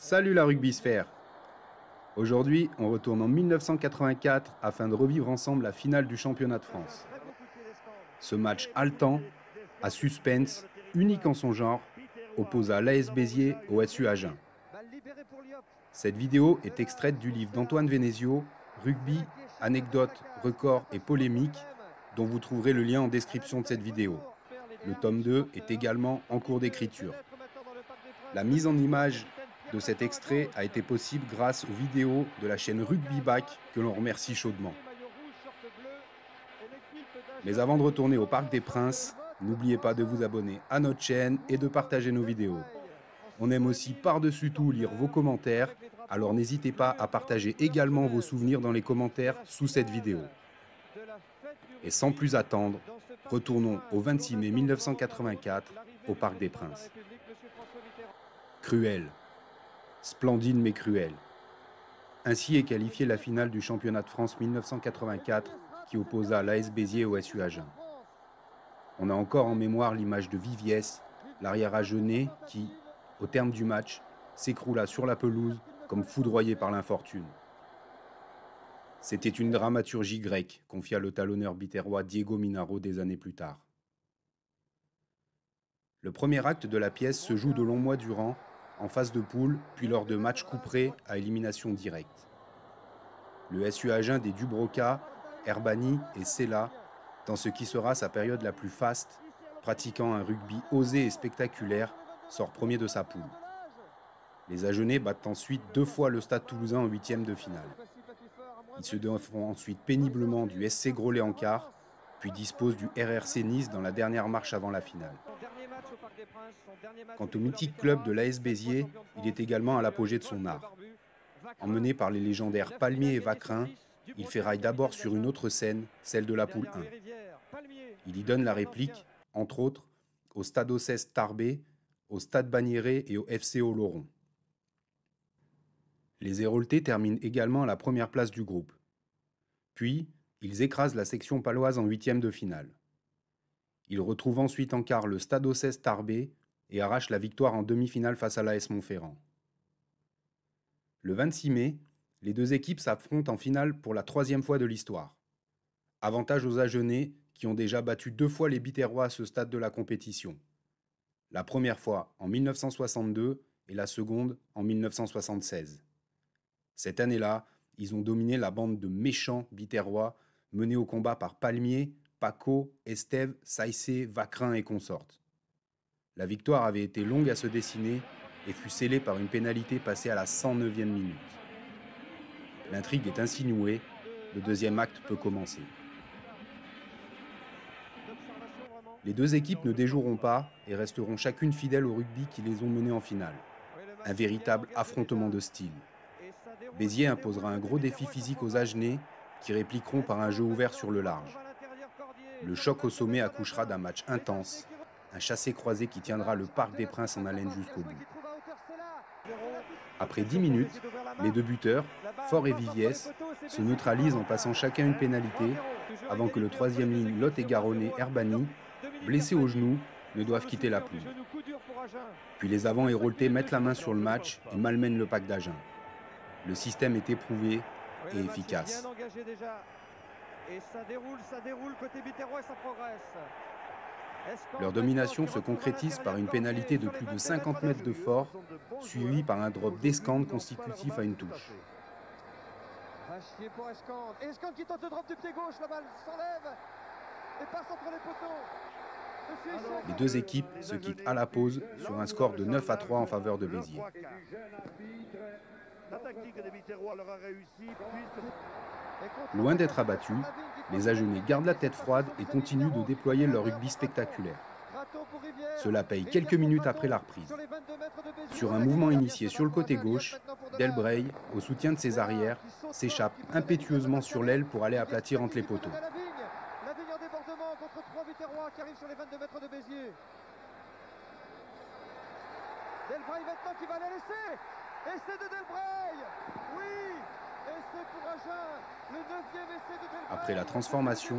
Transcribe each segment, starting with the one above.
Salut la rugbysphère. Aujourd'hui, on retourne en 1984 afin de revivre ensemble la finale du championnat de France. Ce match haletant, à suspense, unique en son genre, opposa l'AS Béziers au SU Agen. Cette vidéo est extraite du livre d'Antoine Vénézio, Rugby, anecdotes, records et polémiques, dont vous trouverez le lien en description de cette vidéo. Le tome 2 est également en cours d'écriture. La mise en image de cet extrait a été possible grâce aux vidéos de la chaîne Rugby Back que l'on remercie chaudement. Mais avant de retourner au Parc des Princes, n'oubliez pas de vous abonner à notre chaîne et de partager nos vidéos. On aime aussi par-dessus tout lire vos commentaires, alors n'hésitez pas à partager également vos souvenirs dans les commentaires sous cette vidéo. Et sans plus attendre, retournons au 26 mai 1984 au Parc des Princes. Cruel. Splendide mais cruel. Ainsi est qualifiée la finale du championnat de France 1984 qui opposa l'AS Béziers au SU Agen. On a encore en mémoire l'image de Viviès, l'arrière agenais qui, au terme du match, s'écroula sur la pelouse comme foudroyé par l'infortune. C'était une dramaturgie grecque, confia le talonneur biterrois Diego Minaro des années plus tard. Le premier acte de la pièce se joue de longs mois durant, en phase de poule, puis lors de matchs couperés à élimination directe. Le SU Agen des Dubroca, Herbani et Sella, dans ce qui sera sa période la plus faste, pratiquant un rugby osé et spectaculaire, sort premier de sa poule. Les Agenais battent ensuite 2 fois le Stade Toulousain en 8e de finale. Ils se défont ensuite péniblement du SC Groslay en quart, puis disposent du RRC Nice dans la dernière marche avant la finale. Quant au mythique club de l'AS Béziers, il est également à l'apogée de son art. Emmené par les légendaires Palmier et Vacrin, il ferraille d'abord sur une autre scène, celle de la poule 1. Il y donne la réplique, entre autres, au Stade Ossès Tarbé, au Stade Bagnéret et au FC Oloron. Les Héroltais terminent également à la première place du groupe. Puis, ils écrasent la section paloise en 8e de finale. Ils retrouvent ensuite en quart le Stade Ossès Tarbé et arrachent la victoire en demi-finale face à l'AS Montferrand. Le 26 mai, les deux équipes s'affrontent en finale pour la 3e fois de l'histoire. Avantage aux Agenais qui ont déjà battu 2 fois les Biterrois à ce stade de la compétition. La première fois en 1962 et la seconde en 1976. Cette année-là, ils ont dominé la bande de méchants Biterrois menée au combat par Palmier, Paco, Estève, Saïssé, Vacrin et consortes. La victoire avait été longue à se dessiner et fut scellée par une pénalité passée à la 109e minute. L'intrigue est ainsi nouée, le deuxième acte peut commencer. Les deux équipes ne déjoueront pas et resteront chacune fidèles au rugby qui les ont menées en finale. Un véritable affrontement de style. Béziers imposera un gros défi physique aux Agenais qui répliqueront par un jeu ouvert sur le large. Le choc au sommet accouchera d'un match intense, un chassé-croisé qui tiendra le Parc des Princes en haleine jusqu'au bout. Après 10 minutes, les deux buteurs, Faure et Viviès, se neutralisent en passant chacun une pénalité avant que le troisième ligne Lot-et-Garonnais Herbani, blessé au genou, ne doive quitter la pelouse. Puis les avants héroltais mettent la main sur le match et malmènent le Pack d'Agen. Le système est éprouvé et efficace. Et ça déroule côté Biterrois et ça progresse. Leur domination se concrétise par une pénalité de plus de 50 mètres de fort, suivie par un drop d'Escande constitutif à une touche. Escande qui tente le drop du pied gauche, la balle s'enlève et passe entre les poteaux. Les deux équipes se quittent à la pause sur un score de 9-3 en faveur de Béziers. La tactique des Biterrois leur a réussi. Loin d'être abattus, les Agenais gardent la tête froide et continuent de déployer leur rugby spectaculaire. Cela paye quelques minutes après la reprise. Sur un mouvement initié sur le côté gauche, Delbreil, au soutien de ses arrières, s'échappe impétueusement sur l'aile pour aller aplatir entre les poteaux. La vigne en débordement contre 3 Biterrois qui arrivent sur les 22 mètres de Béziers. Delbreil maintenant qui va les laisser. Essai de Delbreil. Oui. Essai pour Agen. Le 9e essai de Delbreil. Après la transformation,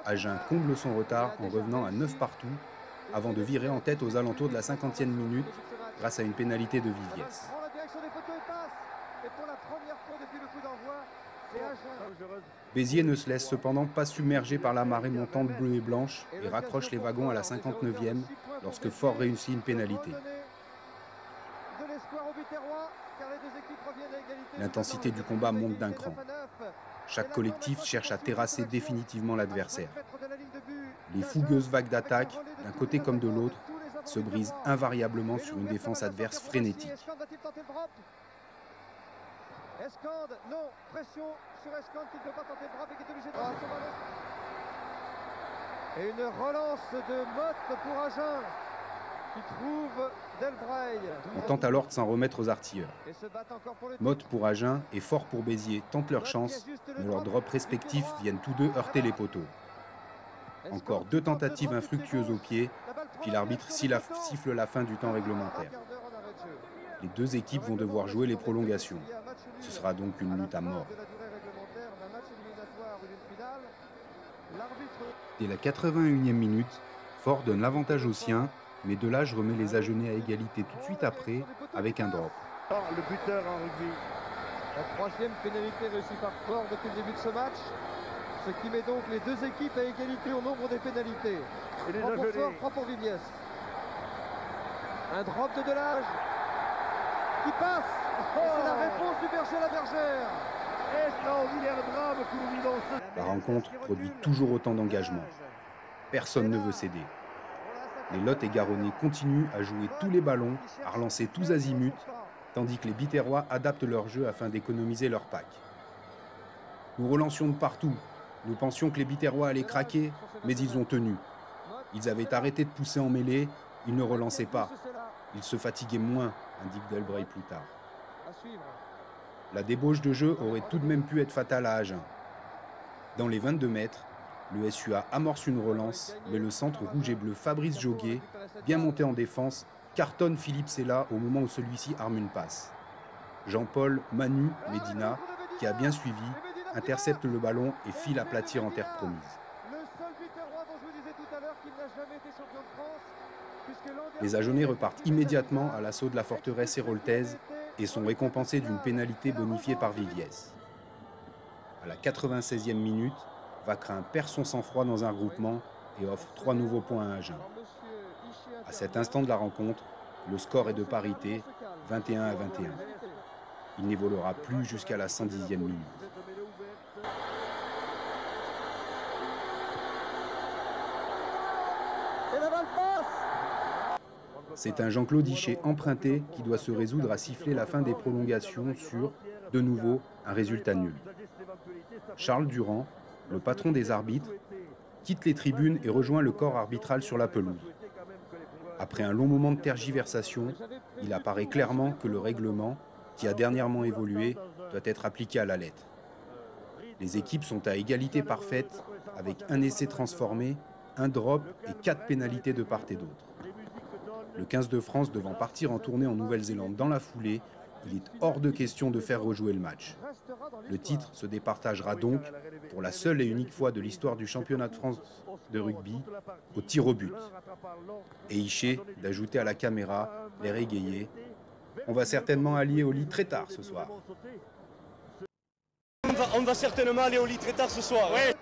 Agen comble son retard en revenant à 9 partout, avant de virer en tête aux alentours de la 50e minute grâce à une pénalité de Viviès. La direction des poteaux Béziers ne se laisse cependant pas submerger par la marée montante bleue et blanche et raccroche les wagons à la 59e lorsque Fort réussit une pénalité. L'intensité du combat monte d'un cran. Chaque collectif cherche à terrasser définitivement l'adversaire. Les fougueuses vagues d'attaque, d'un côté comme de l'autre, se brisent invariablement sur une défense adverse frénétique. Escande, non, pression sur Escande qui ne peut pas tenter le drop et qui est obligé de rater son ballon. Et une relance de Motte pour Agen qui trouve Delbreil. On tente alors de s'en remettre aux artilleurs. Motte pour Agen et Fort pour Béziers tentent leur chance, mais leurs drops respectifs viennent tous deux heurter les poteaux. Encore deux tentatives infructueuses au pied, puis l'arbitre siffle la fin du temps réglementaire. Les deux équipes vont devoir jouer les prolongations. Ce sera donc une lutte à mort. Dès la 81e minute, Fort donne l'avantage aux siens, mais Delage remet les Agenais à égalité tout de suite après avec un drop. Le buteur en rugby. La troisième pénalité réussie par Fort depuis le début de ce match, ce qui met donc les deux équipes à égalité au nombre des pénalités. Et les 3 pour Agenais. Fort, 3 pour Viviès. Un drop de Delage qui passe. Et c'est la réponse du berger à la bergère. Extraordinaire drame que nous vivons ce... La rencontre produit toujours autant d'engagement. Personne ne veut céder. Les Lot et Garonnais continuent à jouer tous les ballons, à relancer tous azimuts, tandis que les Biterrois adaptent leur jeu afin d'économiser leur pack. Nous relancions de partout. Nous pensions que les Biterrois allaient craquer, mais ils ont tenu. Ils avaient arrêté de pousser en mêlée, ils ne relançaient pas. Ils se fatiguaient moins, indique Delbreil plus tard. La débauche de jeu aurait tout de même pu être fatale à Agen. Dans les 22 mètres, le SUA amorce une relance, mais le centre rouge et bleu Fabrice Joguet, bien monté en défense, cartonne Philippe Sella au moment où celui-ci arme une passe. Jean-Paul Manu Medina, qui a bien suivi, intercepte le ballon et file aplatir en terre promise. Les Agenais repartent immédiatement à l'assaut de la forteresse héroltaise et sont récompensés d'une pénalité bonifiée par Viviès. À la 96e minute, Vacrin perd son sang-froid dans un regroupement et offre 3 nouveaux points à Agen. À cet instant de la rencontre, le score est de parité, 21 à 21. Il n'évoluera plus jusqu'à la 110e minute. C'est un Jean-Claude Hichet emprunté qui doit se résoudre à siffler la fin des prolongations sur, de nouveau, un résultat nul. Charles Durand, le patron des arbitres, quitte les tribunes et rejoint le corps arbitral sur la pelouse. Après un long moment de tergiversation, il apparaît clairement que le règlement, qui a dernièrement évolué, doit être appliqué à la lettre. Les équipes sont à égalité parfaite, avec un essai transformé, un drop et 4 pénalités de part et d'autre. Le 15 de France devant partir en tournée en Nouvelle-Zélande dans la foulée, il est hors de question de faire rejouer le match. Le titre se départagera donc, pour la seule et unique fois de l'histoire du championnat de France de rugby, au tir au but. Et Hichet d'ajouter à la caméra, l'air égayé, « On va certainement aller au lit très tard ce soir ». On va certainement aller au lit très tard ce soir. Ouais.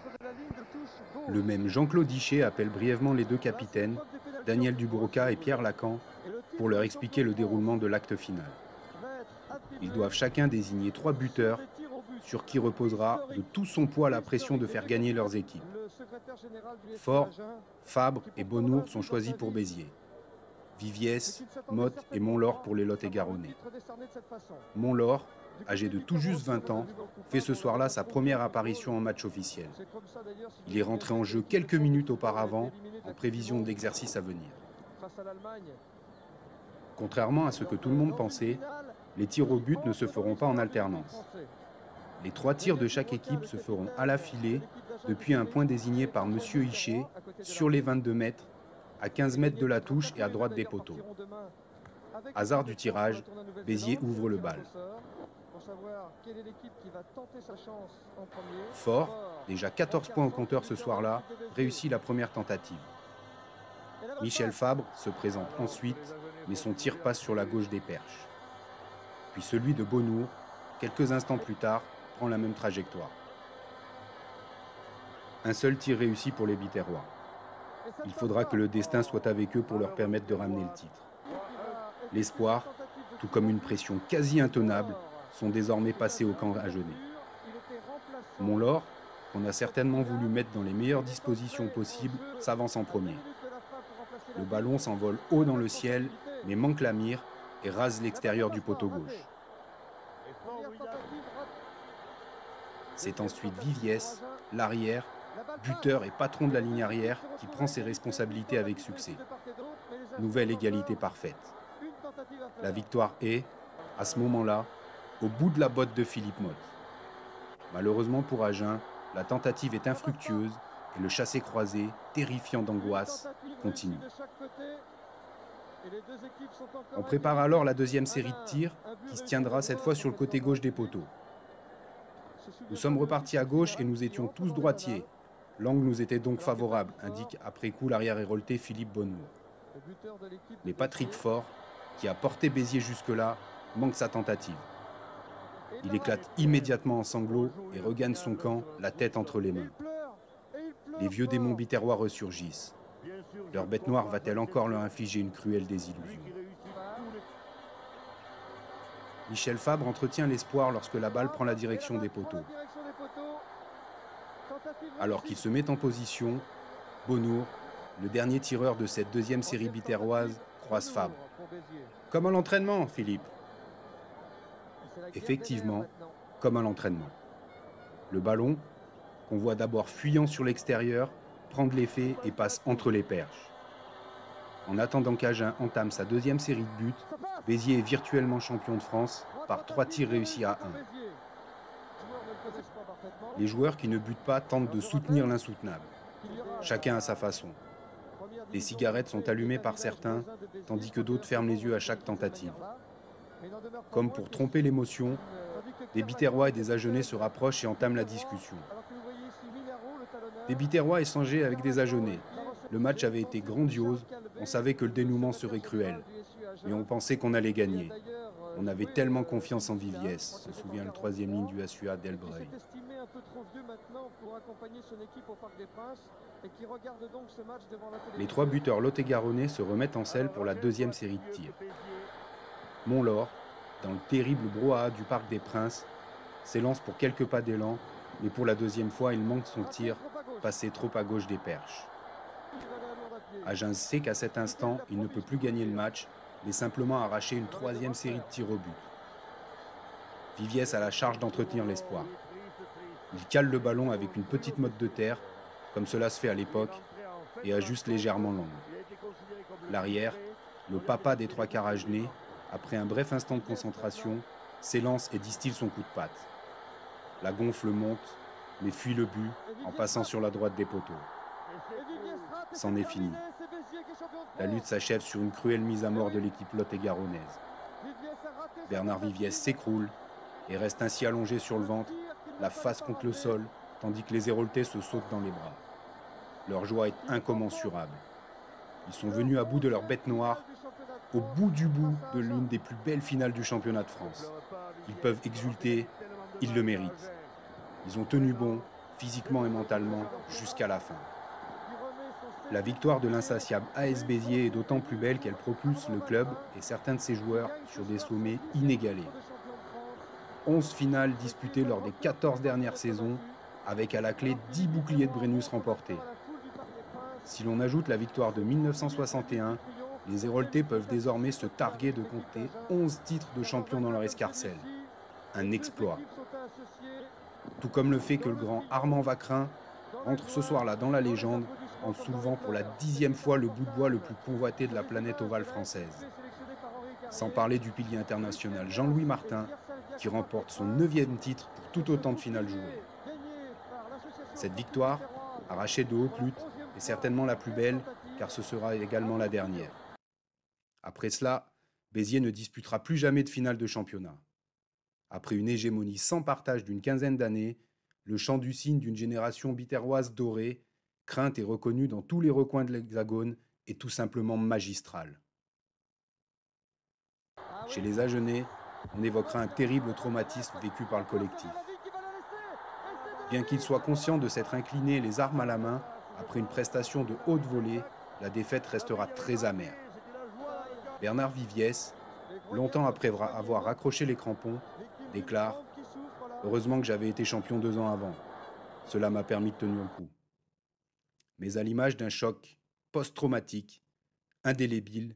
Le même Jean-Claude Hichet appelle brièvement les deux capitaines, Daniel Dubroca et Pierre Lacan, pour leur expliquer le déroulement de l'acte final. Ils doivent chacun désigner 3 buteurs sur qui reposera de tout son poids la pression de faire gagner leurs équipes. Fort, Fabre et Bonnour sont choisis pour Béziers. Viviès, Motte et Montlore pour les Lot et Garonnais. Montlore, âgé de tout juste 20 ans, fait ce soir-là sa première apparition en match officiel. Il est rentré en jeu quelques minutes auparavant, en prévision d'exercices à venir. Contrairement à ce que tout le monde pensait, les tirs au but ne se feront pas en alternance. Les 3 tirs de chaque équipe se feront à la filée, depuis un point désigné par M. Hichet, sur les 22 mètres, à 15 mètres de la touche et à droite des poteaux. Hasard du tirage, Béziers ouvre le bal. Fort, déjà 14 points au compteur ce soir-là, réussit la première tentative. Michel Fabre se présente ensuite, mais son tir passe sur la gauche des perches. Puis celui de Bonnour, quelques instants plus tard, prend la même trajectoire. Un seul tir réussi pour les Biterrois. Il faudra que le destin soit avec eux pour leur permettre de ramener le titre. L'espoir, tout comme une pression quasi intenable, sont désormais passés au camp agenais. Montlore, qu'on a certainement voulu mettre dans les meilleures dispositions possibles, s'avance en premier. Le ballon s'envole haut dans le ciel, mais manque la mire et rase l'extérieur du poteau gauche. C'est ensuite Viviès, l'arrière, buteur et patron de la ligne arrière, qui prend ses responsabilités avec succès. Nouvelle égalité parfaite. La victoire est, à ce moment-là, au bout de la botte de Philippe Motte. Malheureusement pour Agen, la tentative est infructueuse et le chassé-croisé, terrifiant d'angoisse, continue. On prépare alors la deuxième série de tirs qui se tiendra cette fois sur le côté gauche des poteaux. Nous sommes repartis à gauche et nous étions tous droitiers. L'angle nous était donc favorable, indique après coup l'arrière hérolté Philippe Bonnour. Mais Patrick Faure, qui a porté Béziers jusque-là, manque sa tentative. Il éclate immédiatement en sanglots et regagne son camp, la tête entre les mains. Les vieux démons biterrois ressurgissent. Leur bête noire va-t-elle encore leur infliger une cruelle désillusion? Michel Fabre entretient l'espoir lorsque la balle prend la direction des poteaux. Alors qu'il se met en position, Bonnour, le dernier tireur de cette deuxième série biterroise, croise Fabre. « Comme à l'entraînement, Philippe !» Effectivement, comme à l'entraînement. Le ballon, qu'on voit d'abord fuyant sur l'extérieur, prend de l'effet et passe entre les perches. En attendant qu'Agen entame sa deuxième série de buts, Béziers est virtuellement champion de France par 3 tirs réussis à 1. Les joueurs qui ne butent pas tentent de soutenir l'insoutenable. Chacun à sa façon. Les cigarettes sont allumées par certains, tandis que d'autres ferment les yeux à chaque tentative. Comme pour tromper l'émotion, des Biterrois et des Agenais se rapprochent et entament la discussion. Des Biterrois échangeaient avec des Agenais. Le match avait été grandiose, on savait que le dénouement serait cruel. Mais on pensait qu'on allait gagner. On avait tellement confiance en Viviès, se souvient le troisième ligne du SUA Delbreuil. Les 3 buteurs lot-et-garonnais se remettent en selle pour la deuxième série de tirs. Montlore, dans le terrible brouhaha du Parc des Princes, s'élance pour quelques pas d'élan, mais pour la deuxième fois, il manque son tir, passé trop à gauche des perches. Agen sait qu'à cet instant, il ne peut plus gagner le match, mais simplement arracher une 3e série de tirs au but. Viviès a la charge d'entretenir l'espoir. Il cale le ballon avec une petite motte de terre, comme cela se fait à l'époque, et ajuste légèrement l'angle. L'arrière, le papa des 3 quarts agenais, après un bref instant de concentration, s'élance et distille son coup de patte. La gonfle monte, mais fuit le but en passant sur la droite des poteaux. C'en est fini. La lutte s'achève sur une cruelle mise à mort de l'équipe lot-et-garonnaise. Bernard Viviès s'écroule et reste ainsi allongé sur le ventre, la face contre le sol, tandis que les Héroltais se sautent dans les bras. Leur joie est incommensurable. Ils sont venus à bout de leur bête noire, au bout du bout de l'une des plus belles finales du championnat de France. Ils peuvent exulter, ils le méritent. Ils ont tenu bon, physiquement et mentalement, jusqu'à la fin. La victoire de l'insatiable AS Béziers est d'autant plus belle qu'elle propulse le club et certains de ses joueurs sur des sommets inégalés. 11 finales disputées lors des 14 dernières saisons, avec à la clé 10 boucliers de Brennus remportés. Si l'on ajoute la victoire de 1961, les Héroltais peuvent désormais se targuer de compter 11 titres de champion dans leur escarcelle. Un exploit. Tout comme le fait que le grand Armand Vacrin entre ce soir-là dans la légende en soulevant pour la 10e fois le bout de bois le plus convoité de la planète ovale française. Sans parler du pilier international Jean-Louis Martin, qui remporte son 9e titre pour tout autant de finales jouées. Cette victoire, arrachée de haute lutte, est certainement la plus belle, car ce sera également la dernière. Après cela, Béziers ne disputera plus jamais de finale de championnat. Après une hégémonie sans partage d'une quinzaine d'années, le chant du cygne d'une génération biterroise dorée, crainte et reconnue dans tous les recoins de l'Hexagone, est tout simplement magistral. Chez les Agenais, on évoquera un terrible traumatisme vécu par le collectif. Bien qu'il soit conscient de s'être incliné les armes à la main, après une prestation de haute volée, la défaite restera très amère. Bernard Viviès, longtemps après avoir raccroché les crampons, déclare « Heureusement que j'avais été champion 2 ans avant. Cela m'a permis de tenir le coup. » Mais à l'image d'un choc post-traumatique, indélébile,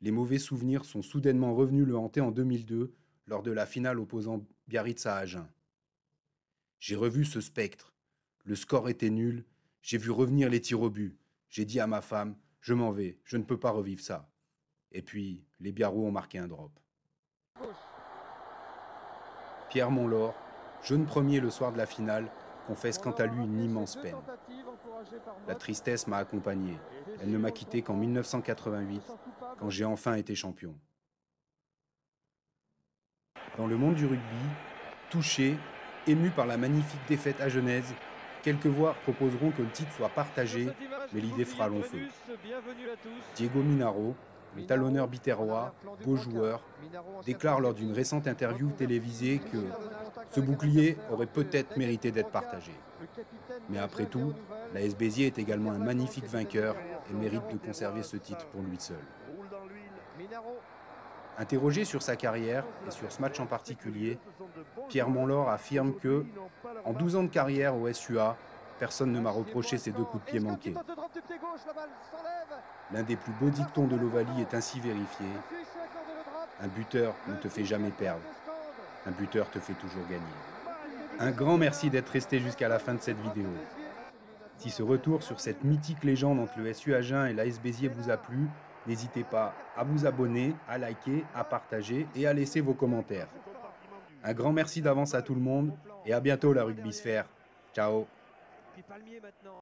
les mauvais souvenirs sont soudainement revenus le hanter en 2002 lors de la finale opposant Biarritz à Agen. J'ai revu ce spectre. Le score était nul. J'ai vu revenir les tirs au but. J'ai dit à ma femme, je m'en vais, je ne peux pas revivre ça. Et puis, les Biarros ont marqué un drop. Pierre Monlaur, jeune premier le soir de la finale, confesse quant à lui une immense peine. La tristesse m'a accompagné. Elle ne m'a quitté qu'en 1988, quand j'ai enfin été champion. Dans le monde du rugby, touché, ému par la magnifique défaite à Genèse, quelques voix proposeront que le titre soit partagé, mais l'idée fera long feu. Diego Minaro, le talonneur biterrois, beau joueur, déclare lors d'une récente interview télévisée que ce bouclier aurait peut-être mérité d'être partagé. Mais après tout, l'AS Béziers est également un magnifique vainqueur et mérite de conserver ce titre pour lui seul. Interrogé sur sa carrière et sur ce match en particulier, Pierre Monlaur affirme que, en 12 ans de carrière au SUA, personne ne m'a reproché ces 2 coups de pied manqués. L'un des plus beaux dictons de l'Ovalie est ainsi vérifié. Un buteur ne te fait jamais perdre. Un buteur te fait toujours gagner. Un grand merci d'être resté jusqu'à la fin de cette vidéo. Si ce retour sur cette mythique légende entre le SU Agen et l'AS Béziers vous a plu, n'hésitez pas à vous abonner, à liker, à partager et à laisser vos commentaires. Un grand merci d'avance à tout le monde et à bientôt la Rugbysphère. Ciao.